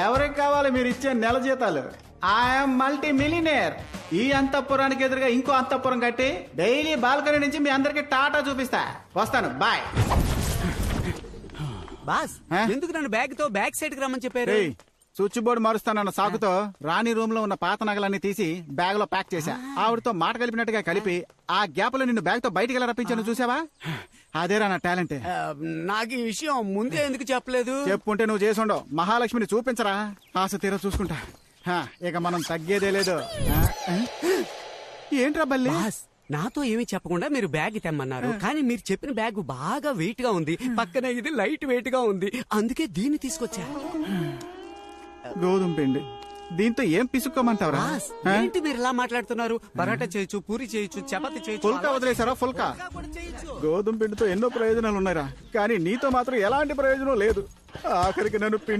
ఎవరికి కావాలి మీరు ఇచ్చే నెల జీతాలు? I'm multi millionaire. ఈ అంతఃపురానికి ఎదురుగా ఇంకో అంతఃపురం కట్టి డైలీ బాల్కనీ నుంచి మీ అందరికి టాటా చూపిస్తా. వస్తాను, బాయ్. బాస్ ఎందుకు నన్ను బ్యాగ్ తో బ్యాక్ సైడ్ కి రమ్మని చెప్పారు? స్విచ్ బోర్డు మారుస్తానన్న సాకుతో రాణి రూమ్ లో ఉన్న పాత నగలన్నీ తీసి బ్యాగ్ లో ప్యాక్ చేశా. ఆవిడతో మాట కలిపినట్టుగా కలిపి ఆ గ్యాప్ లో నిన్ను బ్యాగ్ తో బయటికి ఎలా రప్పించాను చూసావా? అదేరా నా టాలెంట్. నాకు ఈ విషయం ముందే ఎందుకు చెప్పలేదు? చెప్పుంటే నువ్వు చేసుండవు. మహాలక్ష్మిని చూపించరా, ఆశ తీర చూసుకుంటా. ఇక మనం తగ్గేదే లేదు. ఏంట్రా బల్లి? నాతో ఏమీ చెప్పకుండా మీరు బ్యాగ్ తెమ్మన్నారు, కానీ మీరు చెప్పిన బ్యాగ్ బాగా వెయిట్ గా ఉంది, పక్కన ఇది లైట్ వెయిట్ గా ఉంది, అందుకే దీన్ని తీసుకొచ్చా. గోధుమ పిండి, దీంతో ఏం పిసుక్కోమంటావరా? ఏంటి మీరు ఇలా మాట్లాడుతున్నారు? పరాటా చేయొచ్చు, పూరి చేయొచ్చు, చపాతి చేయొచ్చు. ఫుల్కా వదిలేసారా? ఫుల్కా. గోధుమ పిండితో ఎన్నో ప్రయోజనాలు ఉన్నాయిరా, కానీ నీతో మాత్రం ఎలాంటి ప్రయోజనం లేదు. ఆఖరికి నన్ను